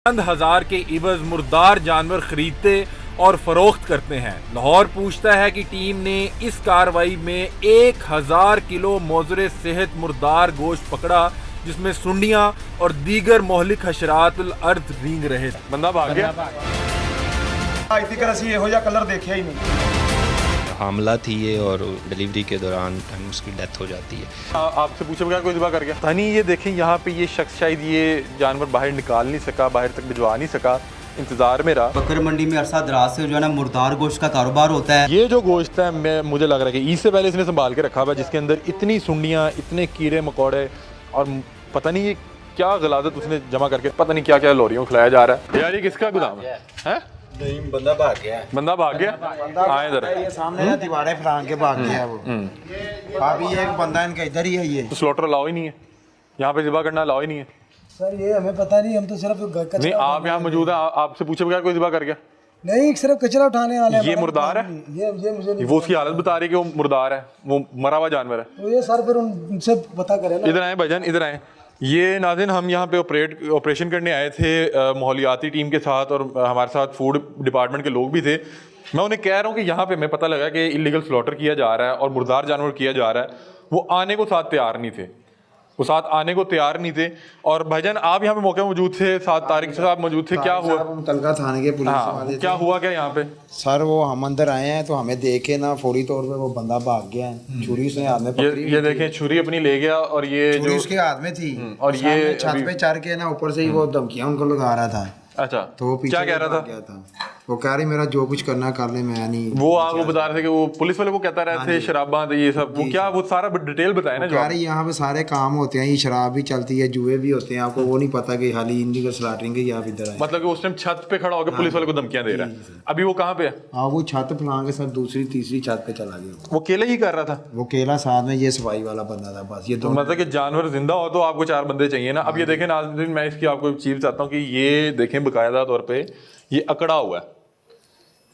चंद हजार के इवज मुर्दार जानवर खरीदते और फरोख्त करते हैं। लाहौर पूछता है कि टीम ने इस कार्रवाई में 1000 किलो मौजूद सेहत मुर्दार गोश्त पकड़ा, जिसमें सुंडियां और दीगर मोहलिक हशरातुल अर्द रींग रहे। बंदा भाग गया। इसी तरह से यहो जिहा कलर देखा ही नहीं। हामला थी ये और डिलीवरी के दौरान उसकी डेथ हो जाती है। आपसे पूछे बगैर कोई ज़िबा कर गया। तानी ये देखें, यहाँ पे ये शख्स शायद ये जानवर बाहर निकाल नहीं सका, बाहर तक भिजवा नहीं सका, इंतजार में रहा। बकर मंडी में अरसा दराज से जो है ना मुर्दार गोश्त का कारोबार होता है। ये जो गोश्त है मुझे लग रहा है कि ईद से पहले इसने संभाल के रखा हुआ है, जिसके अंदर इतनी सुंडियाँ, इतने कीड़े मकोड़े और पता नहीं ये क्या गलादत उसने जमा करके पता नहीं क्या क्या लोरियों खिलाया जा रहा है। यार ये किसका गोदाम है? नहीं, बंदा भाग गया। बंदा भाग गया। आए इधर, ये सामने ना दीवारें फलांग के भाग गया वो। अभी एक बंदा इनका इधर ही है। ये तो स्लॉटर अलाउ ही नहीं है यहाँ पे, ज़िबा करना अलाउ ही नहीं है। सर ये हमें पता नहीं, हम तो सिर्फ नहीं, आप यहाँ मौजूद हैं, आपसे पूछे बगैर कोई ज़िबा कर गया। नहीं, सिर्फ कचरा उठाने वाले हैं। ये मुर्दार है। ये मुझे नहीं, वो उसकी हालत बता रही है कि वो मुर्दार है, वो मरा हुआ जानवर है। तो ये सर फिर उनसे पता करें ना। इधर आए भाईजान, इधर आए। ये नाज़रीन, हम यहाँ पे ऑपरेशन करने आए थे माहौलियाती टीम के साथ, और हमारे साथ फूड डिपार्टमेंट के लोग भी थे। मैं उन्हें कह रहा हूँ कि यहाँ पे मैं पता लगा कि इलीगल स्लॉटर किया जा रहा है और मुर्दार जानवर किया जा रहा है। वो आने को साथ तैयार नहीं थे, वो साथ आने को तैयार नहीं थे। और भाईजान आप यहाँ पे मौके मौजूद थे, 7 तारीख से आप मौजूद थे, क्या हुआ? मुतलका थाने के पुलिस वाले क्या हुआ क्या यहाँ पे? सर वो हम अंदर आए हैं तो हमें देखे ना फौरी तौर पे वो बंदा भाग गया है। छुरी उसने हाथ में पकड़ी। ये देखें, छुरी अपनी ले गया और ये छुरी जो उसके हाथ में थी। और ये छत पे चढ़ के ना ऊपर से ही वो धमकियां उनको लगा रहा था। अच्छा, तो वो पीछे क्या कह रहा था? वो कह रही मेरा जो कुछ करना कर ले, मैं नहीं। वो आपको बता रहे थे कि वो पुलिस वाले को कहता रहे थे शराबा ये सब, वो क्या, वो सारा डिटेल बताए ना। कह रही यहाँ पे सारे काम होते हैं, ये शराब भी चलती है, जुए भी होते हैं, आपको वो नहीं पता कि खाली इनकी स्लॉटरिंग के आप इधर आए। मतलब कि उस टाइम छत पे खड़ा होकर पुलिस वाले को धमकियां दे रहा है। अभी वो कहाँ पे है? हाँ, वो छत फलांग के साथ दूसरी तीसरी छत पे चला गया। वो अकेले ही कर रहा था? वो केला साथ में ये सफाई वाला बंदा था बस। ये तो मतलब कि जानवर जिंदा हो तो आपको 4 बंदे चाहिए ना। अब ये देखें नाज़रीन, मैं इसकी आपको चीज़ बताता हूँ कि ये देखें बाकायदा तौर पे ये अकड़ा हुआ है,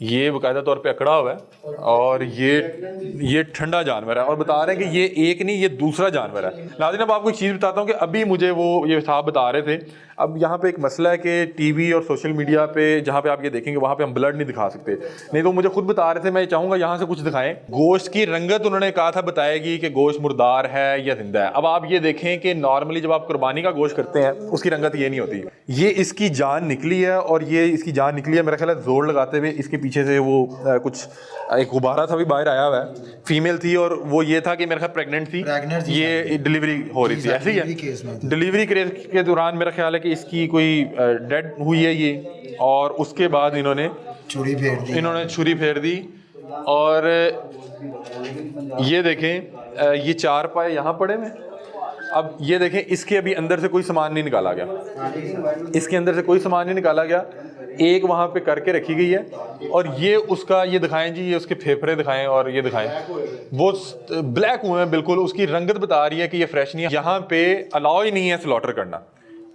ये बाकायदा तौर पे अकड़ा हुआ है, और ये ठंडा जानवर है। और बता रहे हैं कि ये एक नहीं, ये दूसरा जानवर है। नाज़रीन अब आपको एक चीज़ बताता हूँ कि अभी मुझे वो ये साहब बता रहे थे, अब यहाँ पे एक मसला है कि टीवी और सोशल मीडिया पे जहाँ पे आप ये देखेंगे वहाँ पे हम ब्लड नहीं दिखा सकते। नहीं तो मुझे खुद बता रहे थे, मैं चाहूँगा यहाँ से कुछ दिखाएं। गोश्त की रंगत उन्होंने कहा था बताएगी कि गोश्त मुर्दार है या जिंदा है। अब आप ये देखें कि नॉर्मली जब आप कुर्बानी का गोश्त करते हैं उसकी रंगत ये नहीं होती। ये इसकी जान निकली है, और ये इसकी जान निकली है मेरा ख्याल है जोर लगाते हुए। इसके पीछे से वो कुछ एक गुब्बारा था भी बाहर आया हुआ है, फीमेल थी, और वो ये था कि मेरा ख्याल प्रेग्नेंट थी, ये डिलीवरी हो रही थी। ऐसे ही है, डिलीवरी केस के दौरान मेरा ख्याल है कि इसकी कोई डेड हुई है ये, और उसके बाद इन्होंने छुरी फेर दी। और ये देखें, ये 4 पाए यहाँ पड़े में। अब ये देखें, इसके अभी अंदर से कोई सामान नहीं निकाला गया, इसके अंदर से कोई सामान नहीं निकाला गया। एक वहाँ पे करके रखी गई है, और ये उसका, ये दिखाएं जी, ये उसके फेफड़े दिखाएं, और ये दिखाएं, वो ब्लैक हुए हैं बिल्कुल। उसकी रंगत बता रही है कि ये फ्रेश नहीं है। यहाँ पे अलाउ ही नहीं है स्लॉटर करना,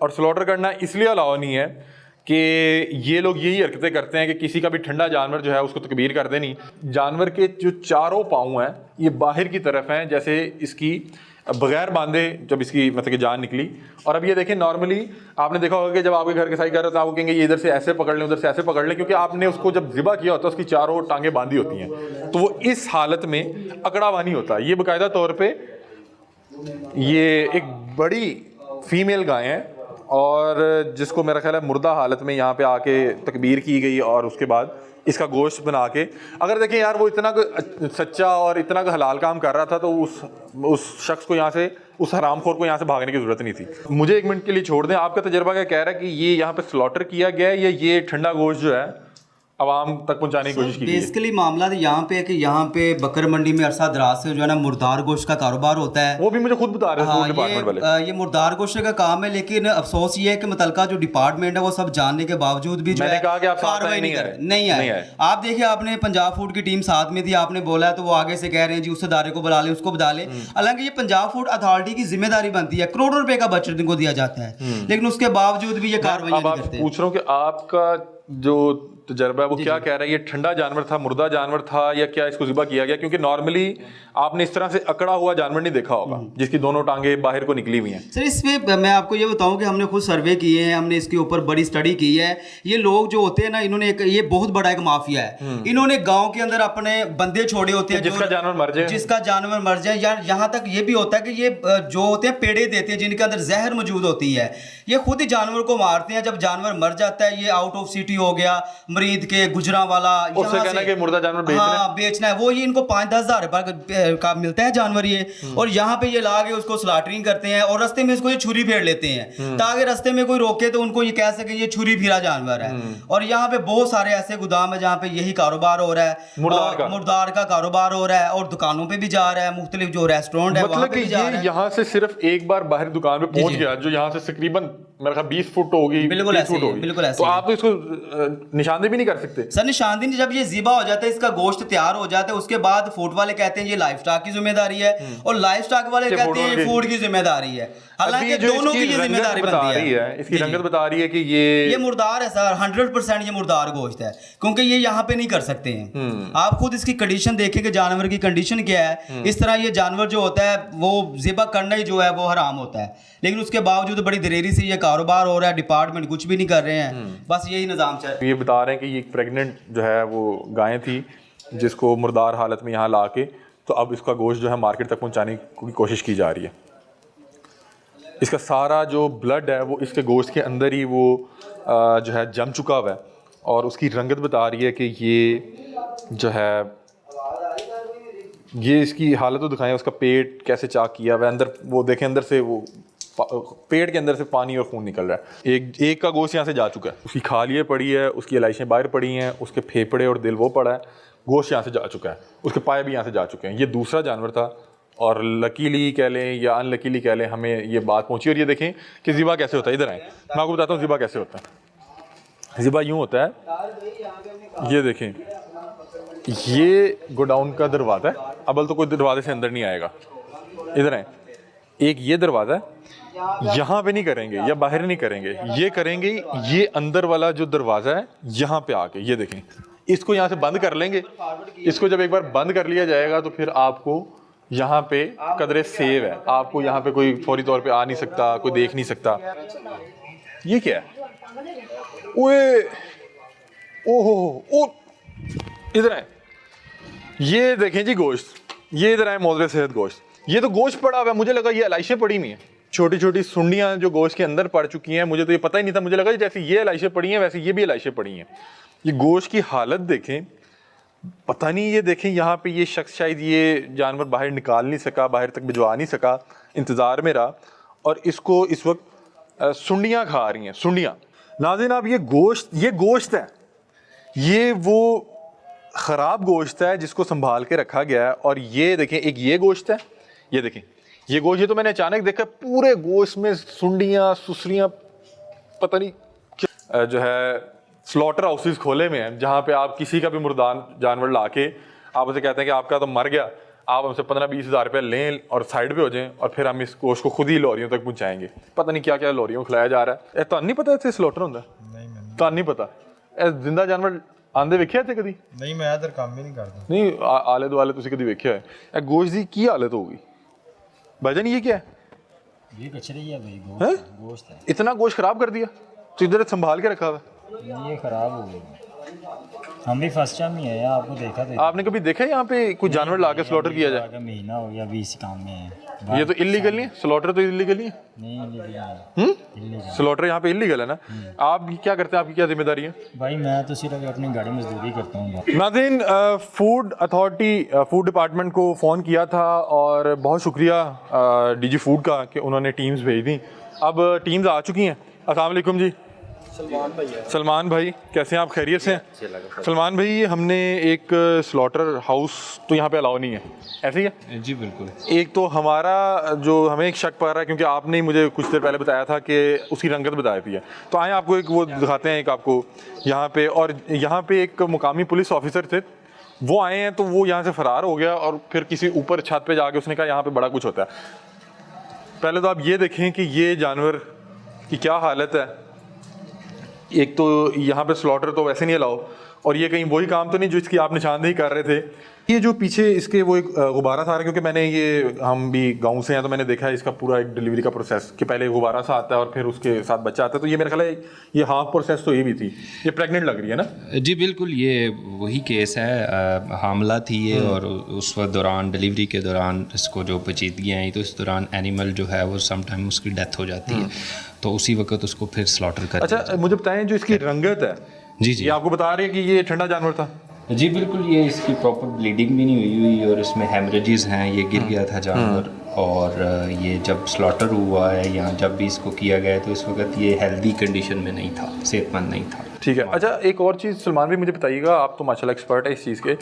और स्लॉटर करना इसलिए अलाउ नहीं है कि ये लोग यही हरकतें करते हैं कि किसी का भी ठंडा जानवर जो है उसको तकबीर कर देनी। जानवर के जो चारों पाँव हैं ये बाहर की तरफ हैं, जैसे इसकी बगैर बांधे जब इसकी मतलब कि जान निकली। और अब ये देखें, नॉर्मली आपने देखा होगा कि जब आपके घर के साई कर रहे हो तो आपको कहेंगे ये इधर से ऐसे पकड़ लें, उधर से ऐसे पकड़ लें, क्योंकि आपने उसको जब ज़िबा किया होता है उसकी चारों टांगें बांधी होती हैं, तो वो इस हालत में अकड़ा हुआ नहीं होता। ये बाकायदा तौर पे ये एक बड़ी फीमेल गाय है, और जिसको मेरा ख्याल है मुर्दा हालत में यहाँ पे आके तकबीर की गई, और उसके बाद इसका गोश्त बना के, अगर देखें यार वो इतना सच्चा और इतना हलाल काम कर रहा था तो उस शख्स को यहाँ से, उस हरामखोर को यहाँ से भागने की जरूरत नहीं थी। मुझे 1 मिनट के लिए छोड़ दें। आपका तजर्बा क्या कह रहा है कि ये यहाँ पे स्लॉटर किया गया है, या ये ठंडा गोश्त जो है आवाम तक पहुंचाने की कोशिश की गई है? बेसिकली मामला तो यहाँ पे है कि यहाँ पे बकर मंडी में अरसा दराज से जो है ना मुर्दार गोश्त का कारोबार होता है। वो भी मुझे खुद बता रहे हैं डिपार्टमेंट वाले। ये मुर्दार गोश्त का काम है, लेकिन अफसोस ये है कि मुतलका जो डिपार्टमेंट है वो सब जानने के बावजूद भी जो है कार्रवाई नहीं है। आप देखिए, आपने पंजाब फूड की टीम साथ में थी, आपने बोला है तो वो आगे से कह रहे हैं जी उस अदारे को बुला लें, उसको बुला लें। हालांकि ये पंजाब फूड अथॉरिटी की जिम्मेदारी बनती है, करोड़ों रुपए का बजट इनको दिया जाता है, लेकिन उसके बावजूद भी ये कार्रवाई नहीं करते। पूछ रहा हूँ कि आपका जो तजर्बा है वो क्या कह रहा है, ये ठंडा जानवर था, मुर्दा जानवर था, या क्या इसको ज़िबा किया गया? क्योंकि नॉर्मली आपने इस तरह से अकड़ा हुआ जानवर नहीं देखा होगा जिसकी दोनों टांगे बाहर को निकली हुई हैं। सर इसमें मैं आपको ये बताऊं कि हमने खुद सर्वे किए हैं, हमने इसके ऊपर बड़ी स्टडी की है। ये लोग जो होते हैं ना, इन्होंने ये बहुत बड़ा एक माफिया है, इन्होंने गाँव के अंदर अपने बंदे छोड़े होते हैं, जिसका जानवर मर जाए, या यहाँ तक ये भी होता है कि ये जो होते हैं पेड़े देते हैं जिनके अंदर जहर मौजूद होती है, ये खुद ही जानवर को मारते हैं। जब जानवर मर जाता है, ये आउट ऑफ सिटी हो गया, मरीद के गुजरांवाला, उससे कहना है कि मुर्दा जानवर बेचना है, वो ये इनको 5-10 हज़ार का मिलता है जानवर ये, और यहाँ पे ये ला के उसको स्लाटरिंग करते हैं और रास्ते में इसको ये छुरी फेर लेते हैं ताकि रास्ते में कोई रोके तो उनको ये कह सके ये छुरी फिरा जानवर है। और यहाँ पे बहुत सारे ऐसे गोदाम है जहाँ पे यही कारोबार हो रहा है, मुर्दार का कारोबार हो रहा है, और दुकानों पे भी जा रहा है, मुख्तलिफ जो रेस्टोरेंट है वहाँ पे भी जा रहा है। यहाँ से सिर्फ एक बार बाहर दुकान पे पहुंच गया, जो यहाँ से तकरीबन मेरे ख्याल 20 फुट होगी, बिल्कुल ऐसे तो आप तो इसको निशानदेही भी नहीं कर सकते सर। निशानदेही जब ये ज़िबा हो जाता है, इसका गोश्त तैयार हो जाता है, उसके बाद फूड वाले कहते हैं ये लाइफ स्टॉक की जिम्मेदारी है, और लाइफ स्टॉक वाले कहते हैं फूड की जिम्मेदारी है। हालांकि दोनों की ये जिम्मेदारी बनती है। इसकी रंगत बता रही है कि ये मुर्दार है सर, 100% ये मुर्दार गोश्त है, क्योंकि ये यहाँ पे नहीं कर सकते हैं। आप खुद इसकी कंडीशन देखें कि जानवर की कंडीशन क्या है। इस तरह ये जानवर जो होता है वो ज़िबा करना ही जो है वो हराम होता है, लेकिन उसके बावजूद बड़ी देरी से ये कारोबार हो रहा है, डिपार्टमेंट कुछ भी नहीं कर रहे हैं, बस यही निज़ाम चल। ये बता रहे हैं कि ये प्रेग्नेंट जो है वो गाय थी जिसको मुर्दार हालत में यहाँ ला के, तो अब इसका गोश्त जो है मार्केट तक पहुँचाने की कोशिश की जा रही है। इसका सारा जो ब्लड है वो इसके गोश्त के अंदर ही वो जो है जम चुका हुआ है, और उसकी रंगत बता रही है कि ये जो है ये इसकी हालत तो दिखाएं, उसका पेट कैसे चाक किया हुआ है, अंदर वो देखें, अंदर से वो पेट के अंदर से पानी और खून निकल रहा है। एक का गोश्त यहाँ से जा चुका है, उसकी खालियाँ पड़ी है, उसकी इलाइशें बाहर पड़ी हैं, उसके फेफड़े और दिल वो पड़ा है, गोश्त यहाँ से जा चुका है, उसके पाए भी यहाँ से जा चुके हैं। ये दूसरा जानवर था, और लकीली कह लें या अनलकीली कह लें, हमें ये बात पहुँची। और ये देखें कि ज़िबा कैसे होता है। इधर आए, मैं आपको बताता हूँ ज़िबा कैसे होता है। ज़िबा यूँ होता है, ये देखें, ये गोडाउन का दरवाज़ा है, अबल तो कोई दरवाजे से अंदर नहीं आएगा। इधर आए, एक ये दरवाज़ा है, यहाँ पे नहीं करेंगे या बाहर नहीं करेंगे, ये करेंगे ये अंदर वाला जो दरवाज़ा है यहाँ पे आके, ये देखें, इसको यहाँ से बंद कर लेंगे। इसको जब एक बार बंद कर लिया जाएगा तो फिर आपको यहाँ पे कदरे सेव है, आपको यहाँ पे कोई फौरी तौर पे आ नहीं सकता, कोई देख नहीं सकता। ये क्या है? ओए ओहो, इधर आए, ये देखें जी गोश्त, ये इधर आए मोज़रे सेहत गोश्त, ये तो गोश्त पड़ा हुआ है। मुझे लगा ये इलाइशें पड़ी हुई हैं, छोटी छोटी सुंडियाँ जो गोश्त के अंदर पड़ चुकी हैं, मुझे तो ये पता ही नहीं था। मुझे लगा जैसे ये इलाइशें पड़ी हैं वैसे ये भी इलाइशें पड़ी हैं। ये गोश्त की हालत देखें, पता नहीं, ये देखें यहाँ पे ये शख्स शायद ये जानवर बाहर निकाल नहीं सका, बाहर तक भिजवा नहीं सका, इंतज़ार में रहा, और इसको इस वक्त सुंडियाँ खा रही हैं, सुंडियाँ। नाज़रीन आप ये गोश्त है, ये वो ख़राब गोश्त है जिसको संभाल के रखा गया है। और ये देखें, एक ये गोश्त है, ये देखें ये गोश्त, ये तो मैंने अचानक देखा पूरे गोश्त में सुंडियाँ सुसरियाँ, पता नहीं क्या जो है स्लॉटर हाउसेस खोले में हैं, जहाँ पे आप किसी का भी मुर्दार जानवर लाके आप उसे कहते हैं कि आपका तो मर गया, आप हमसे 15-20 हज़ार रुपये लें और साइड पे हो जाएं, और फिर हम इस गोश्त को खुद ही लॉरियों तक पहुँचाएंगे। पता नहीं क्या क्या लॉरियों को खिलाया जा रहा है। तो नहीं पता इतने स्लॉटर होंगे? तो नहीं पता। जिंदा जानवर आंदे वेख्या थे कभी? नहीं, मैं इधर काम भी नहीं करता। नहीं, आले दुआले तुसी कभी वेख्या है? गोश्त की की हालत होगी भाईजान? ये क्या है? ये कचरे है भाई, गोश्त है। इतना गोश्त खराब कर दिया, तो इधर संभाल के रखा हुआ है। ये खराब हो गया। हम भी फर्स्ट टाइम ही है, आपको देखा था। आपने कभी देखा यहाँ पे कोई जानवर लाके स्लॉटर किया जाए? महीना हो गया अभी इसी काम में है। ये तो इलीगल नहीं है, स्लॉटर तो इलीगल नहीं है। नहीं, स्लॉटर यहाँ पे इलीगल है ना। आप क्या करते हैं, आपकी क्या जिम्मेदारी है? भाई मैं तो सिर्फ अपनी गाड़ी मजदूरी करता हूँ। नाज़रीन, फूड अथॉरिटी, फूड डिपार्टमेंट को फ़ोन किया था, और बहुत शुक्रिया डीजी फूड का कि उन्होंने टीम्स भेज दी। अब टीम्स आ चुकी हैं। अस्सलाम वालेकुम जी। सलमान भाई कैसे हैं आप? खैरियत से हैं? सलमान भाई, हमने एक स्लॉटर हाउस तो यहाँ पे अलाउ नहीं है, ऐसे ही है जी? बिल्कुल। एक तो हमारा जो हमें एक शक पड़ रहा है, क्योंकि आपने ही मुझे कुछ देर पहले बताया था कि उसकी रंगत बताई थी है, तो आए आपको एक वो दिखाते हैं, एक आपको यहाँ पे। और यहाँ पे एक मुकामी पुलिस ऑफिसर थे, वो आए हैं, तो वो यहाँ से फ़रार हो गया, और फिर किसी ऊपर छत पे जाके उसने कहा यहाँ पे बड़ा कुछ होता है। पहले तो आप ये देखें कि ये जानवर की क्या हालत है। एक तो यहाँ पे स्लॉटर तो वैसे नहीं अलाउ, और ये कहीं वही काम तो नहीं जो इसकी आप निशानदेही कर रहे थे। ये जो पीछे इसके वो एक गुब्बारा सा आ रहा है, क्योंकि मैंने ये, हम भी गांव से हैं तो मैंने देखा है इसका पूरा एक डिलीवरी का प्रोसेस कि पहले गुब्बारा सा आता है और फिर उसके साथ बच्चा आता है, तो ये मेरा ख्याल है ये हाफ प्रोसेस तो ये भी थी। ये प्रेग्नेंट लग रही है ना? जी बिल्कुल, ये वही केस है। हामला थी ये, और उस वक्त दौरान डिलीवरी के दौरान इसको जो पेचीदगियाँ आई तो इस दौरान एनिमल जो है वो समटाइम उसकी डेथ हो जाती है, तो उसी वक्त उसको फिर स्लॉटर कर। अच्छा मुझे बताएं, जो इसकी रंगत है, जी जी, ये आपको बता रहे हैं कि ये ठंडा जानवर था? जी बिल्कुल, ये इसकी प्रॉपर ब्लीडिंग भी नहीं हुई और इसमें हेमरेजेस हैं, ये गिर गया था जानवर। और ये जब स्लॉटर हुआ है या जब भी इसको किया गया है तो इस वक्त ये हेल्दी कंडीशन में नहीं था, सेहतमंद नहीं था। ठीक है। अच्छा एक और चीज़ सलमान भी मुझे बताइएगा, आप तो माशाल्लाह एक्सपर्ट है इस चीज़ के।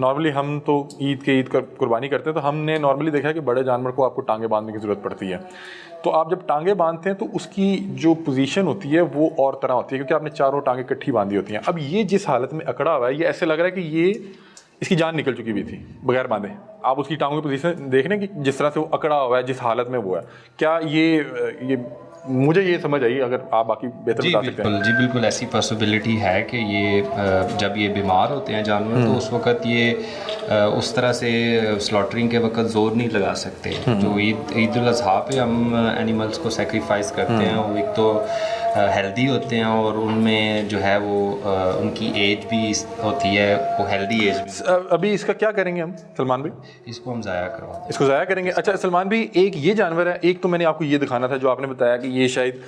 नॉर्मली हम तो ईद कुर्बानी करते हैं, तो हमने नॉर्मली देखा है कि बड़े जानवर को आपको टांगे बांधने की ज़रूरत पड़ती है। तो आप जब टांगे बांधते हैं तो उसकी जो पोजीशन होती है वो और तरह होती है, क्योंकि आपने चारों टांगे इकट्ठी बांधी होती हैं। अब ये जिस हालत में अकड़ा हुआ है, ये ऐसे लग रहा है कि ये इसकी जान निकल चुकी हुई थी बगैर बांधे। आप उसकी टांगों की पोजीशन देख रहे हैं कि जिस तरह से वो अकड़ा हुआ है, जिस हालत में वो है, क्या ये मुझे ये समझ आई, अगर आप बाकी बेहतर बता सकते हैं। जी बिल्कुल, ऐसी पॉसिबिलिटी है कि ये जब ये बीमार होते हैं जानवर तो उस वक्त ये उस तरह से स्लॉटरिंग के वक्त जोर नहीं लगा सकते। जो ईद उल अज़हा पे हम एनिमल्स को सेक्रीफाइस करते हैं, वो एक तो हेल्दी होते हैं और उनमें जो है वो उनकी एज भी होती है, वो हेल्दी एज भी। अभी इसका क्या करेंगे हम सलमान भाई? इसको हम ज़ाया करवा दें। इसको ज़ाया करेंगे। अच्छा सलमान भाई, एक ये जानवर है, एक तो मैंने आपको ये दिखाना था जो आपने बताया कि ये शायद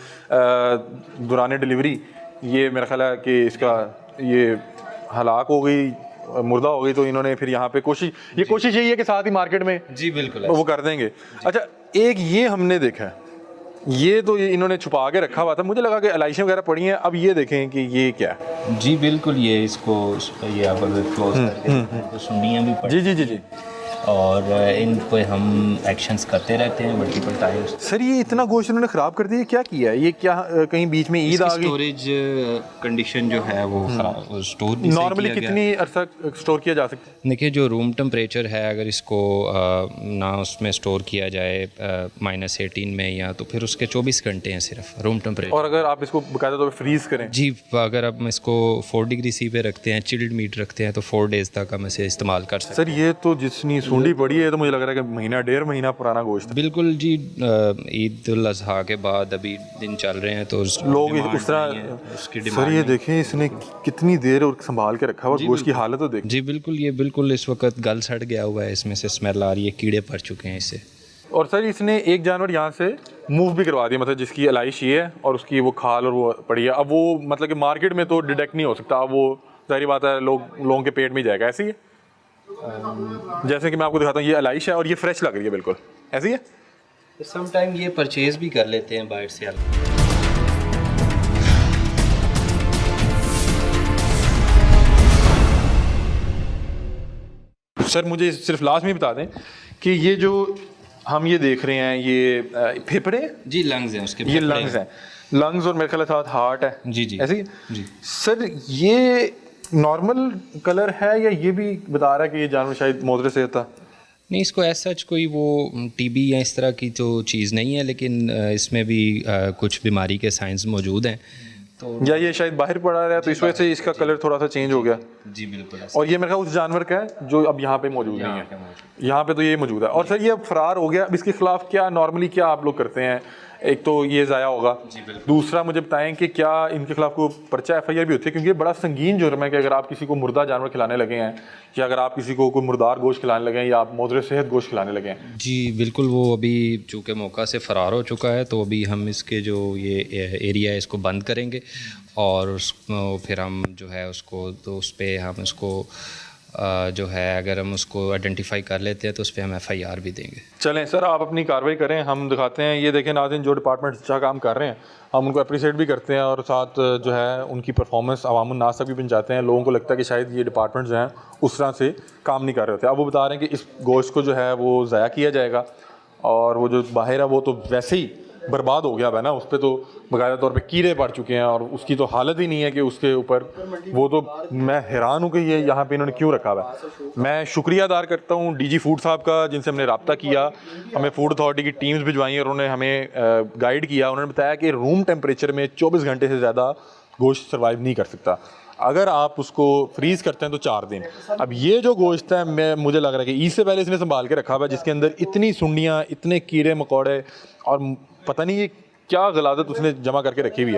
दौरान डिलीवरी ये मेरा ख्याल है कि इसका ये हलाक हो गई, मुर्दा हो गई, तो इन्होंने फिर यहाँ पे कोशिश यही है कि साथ ही मार्केट में जी बिल्कुल वो कर देंगे। अच्छा एक ये हमने देखा है, ये तो ये इन्होंने छुपा के रखा हुआ था, मुझे लगा कि एलाइशें वगैरह पड़ी हैं। अब ये देखें कि ये क्या है। जी बिल्कुल, ये इसको ये आप अगर क्लोज करके तो सुनियाँ भी जी जी जी जी, और इन पे हम एक्शंस करते रहते हैं मल्टीपल टाइम्स। सर ये इतना गोश्त इन्होंने ख़राब कर दिया, क्या किया है? ये क्या कहीं बीच में ईद आ गई? स्टोरेज कंडीशन जो है वो स्टोर नॉर्मली कितनी अरसा स्टोर किया जा सकता है? देखिए जो रूम टेम्परेचर है, अगर इसको ना उसमें स्टोर किया जाए -18 में, या तो फिर उसके 24 घंटे हैं सिर्फ रूम टेम्परेचर। और अगर आप इसको बाकायदा तौर पर फ्रीज़ करें? जी, अगर आप इसको 4 डिग्री सी पे रखते हैं, चिल्ड मीट रखते हैं, तो 4 डेज़ तक हम इसे इस्तेमाल कर सकते हैं। सर ये तो जितनी सूंडी पड़ी है तो मुझे लग रहा है कि महीना 1.5 महीना पुराना गोश्त है। बिल्कुल जी, ईद उल अज़हा के बाद अभी दिन चल रहे हैं तो लोग उस तरह उसकी सर ये देखें इसने कितनी देर और संभाल के रखा हुआ गोश्त की हालत तो देख। जी बिल्कुल, ये बिल्कुल इस वक्त गल सड़ गया हुआ है, इसमें से स्मेल आ रही है, कीड़े पड़ चुके हैं इससे। और सर इसने एक जानवर यहाँ से मूव भी करवा दिया, मतलब जिसकी एलाइश ये है और उसकी वो खाल और वो पड़ी है। अब वो मतलब कि मार्केट में तो डिटेक्ट नहीं हो सकता, अब वो जाहिर बात है लोगों के पेट में जाएगा। ऐसी है जैसे कि मैं आपको दिखाता हूँ, ये एलाइश है और ये फ्रेश लग रही है बिल्कुल, ऐसी है। सम टाइम ये परचेज भी कर लेते हैं बाहर से। सर मुझे सिर्फ लास्ट में बता दें कि ये जो हम ये देख रहे हैं, ये फेफड़े जी, लंग्स हैं उसके, ये लंग्स हैं, लंग्स और मेरे ख्याल साथ हार्ट है। जी जी ऐसी जी। सर ये नॉर्मल कलर है या ये भी बता रहा है कि ये जानवर शायद मोदरे से था? नहीं, इसको एज सच कोई वो टीबी या इस तरह की तो चीज़ नहीं है, लेकिन इसमें भी कुछ बीमारी के साइंस मौजूद हैं। तो या ये शायद बाहर पड़ा रहा है तो इस वजह से इसका कलर थोड़ा सा चेंज हो गया। जी बिल्कुल। और ये मेरे ख्याल उस जानवर का है जो अब यहाँ पे मौजूद नहीं है, यहाँ पे तो ये मौजूद है। और सर ये अब फरार हो गया, अब इसके खिलाफ क्या नॉर्मली क्या आप लोग करते हैं? एक तो ये ज़ाया होगा, दूसरा मुझे बताएं कि क्या इनके खिलाफ कोई पर्चा FIR भी होती है? क्योंकि ये बड़ा संगीन जुर्म है कि अगर आप किसी को मुर्दा जानवर खिलाने लगे हैं, या अगर आप किसी को कोई मुर्दार गोश्त खिलाने लगे हैं, या आप मोदरे सेहत गोश्त खिलाने लगे हैं। जी बिल्कुल, वो अभी चूँकि मौका से फ़रार हो चुका है तो अभी हम इसके जो ये एरिया है इसको बंद करेंगे और फिर हम जो है उसको तो उस पर हम उसको जो है अगर हम उसको आइडेंटिफाई कर लेते हैं तो उस पर हम FIR भी देंगे। चलें सर, आप अपनी कार्रवाई करें, हम दिखाते हैं। ये देखें नाज़रीन, जो डिपार्टमेंट अच्छा काम कर रहे हैं हम उनको अप्रिशिएट भी करते हैं और साथ जो है उनकी परफॉर्मेंस अवामुन नास तक भी पहुँचाते हैं। लोगों को लगता है कि शायद ये डिपार्टमेंट जो हैं उस तरह से काम नहीं कर रहे होते। अब वो बता रहे हैं कि इस गोश्त को जो है वो ज़ाया किया जाएगा और वो जो बाहर है वो तो वैसे ही बर्बाद हो गया है ना, उस पर तो बाकायदा तौर पे कीड़े पड़ चुके हैं और उसकी तो हालत ही नहीं है कि उसके ऊपर वो तो मैं हैरान हूँ कि ये यहाँ पे इन्होंने क्यों रखा हुआ है। मैं शुक्रिया अदा करता हूँ DG फूड साहब का, जिनसे हमने रब्ता किया, हमें फूड अथॉरिटी की टीम्स भिजवाई और उन्होंने हमें गाइड किया। उन्होंने बताया कि रूम टेम्परेचर में 24 घंटे से ज़्यादा गोश्त सर्वाइव नहीं कर सकता। अगर आप उसको फ्रीज करते हैं तो 4 दिन। अब ये जो गोश्त है मुझे लग रहा है कि ईद से पहले इसने संभाल के रखा हुआ है, जिसके अंदर इतनी सुंडियाँ, इतने कीड़े मकोड़े और पता नहीं ये क्या गलादत उसने जमा करके रखी हुई है।